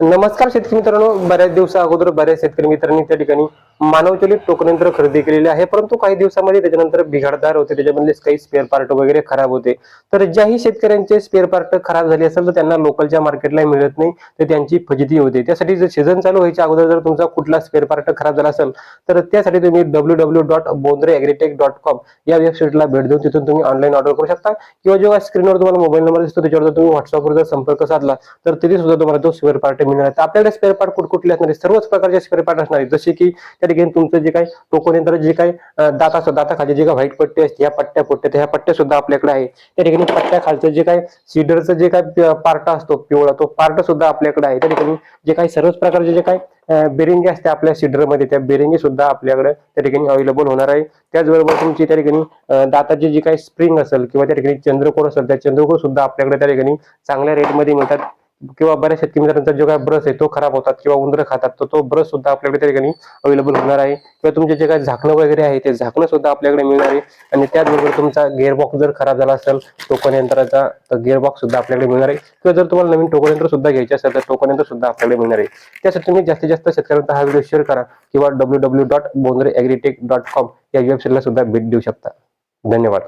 नमस्कार शेतकरी मित्रांनो, बऱ्याच दिवसा अगोदर बऱ्याच शेतकरी मित्रांनी त्या ठिकाणी मानवचलित टोकन यंत्र खरेदी केलेले आहे, परंतु काही दिवसामध्ये त्याच्यानंतर बिघाडदार होते, त्याच्यामधले काही स्पेअर पार्ट वगैरे खराब होते. तर ज्याही शेतकऱ्यांचे स्पेअर पार्ट खराब झाले असेल तर त्यांना लोकलच्या मार्केटला मिळत नाही, तर त्यांची फजिती होते. त्यासाठी जर सीझन चालू व्हायच्या अगोदर जर तुमचा कुठला स्पेअर पार्ट खराब झाला असेल तर त्यासाठी तुम्ही www.bondreagritech.com या वेबसाईटला भेट देऊन तिथून तुम्ही ऑनलाईन ऑर्डर करू शकता, किंवा जेव्हा स्क्रीनवर तुम्हाला मोबाईल नंबर दिसतो त्याच्यावर जर तुम्ही व्हॉट्सअपवर जर संपर्क साधला तर तिथे सुद्धा तुम्हाला तो स्पेअर पार्ट मिळणार आहे. आपल्याकडे स्पेअर पार्ट कुठले असणार आहे? सर्वच प्रकारचे स्पेअर पार्ट असणार आहेत, जसे की त्या ठिकाणी तुमचं जे काही टोकन यंत्र जे काही दाताखाली जे काही व्हाईट पट्टी असते, या ह्या पट्ट्या सुद्धा आपल्याकडे आहे. त्या ठिकाणी पट्ट्या खालचं जे काही सीडरचं जे काही पार्ट असतो पिवळा, तो पार्ट सुद्धा आपल्याकडे आहे. त्या ठिकाणी जे काही सर्वच प्रकारचे जे काही बेरिंगे असते आपल्या सीडरमध्ये, त्या बेरिंगे सुद्धा आपल्याकडे त्या ठिकाणी अवेलेबल होणार आहे. त्याचबरोबर तुमची त्या ठिकाणी दाताची जी काही स्प्रिंग असेल किंवा त्या ठिकाणी चंद्रकोर असेल, त्या चंद्रकोर सुद्धा आपल्याकडे त्या ठिकाणी चांगल्या रेटमध्ये मिळतात. किंवा बऱ्याच शेतकरी मित्रांचा जो काही ब्रश आहे तो खराब होतात किंवा उंदरं खातात, तर तो ब्रश सुद्धा आपल्याकडे त्या ठिकाणी अवेलेबल होणार आहे. किंवा तुमचे जे काही झाकणं वगैरे आहे ते झाकणं सुद्धा आपल्याकडे मिळणार आहे. आणि त्याचबरोबर तुमचा गिअरबॉक्स जर खराब झाला असेल टोकन यंत्राचा, तर गिअरबॉक्स सुद्धा आपल्याकडे मिळणार आहे. किंवा जर तुम्हाला नवीन टोकन यंत्र सुद्धा घ्यायचे असेल तर टोकन यंत्र सुद्धा आपल्याकडे मिळणार आहे. त्यासाठी तुम्ही जास्तीत जास्त शेतकऱ्यांचा हा व्हिडिओ शेअर करा, किंवा www.bondreagritech.com या वेबसाईटला सुद्धा भेट देऊ शकता. धन्यवाद.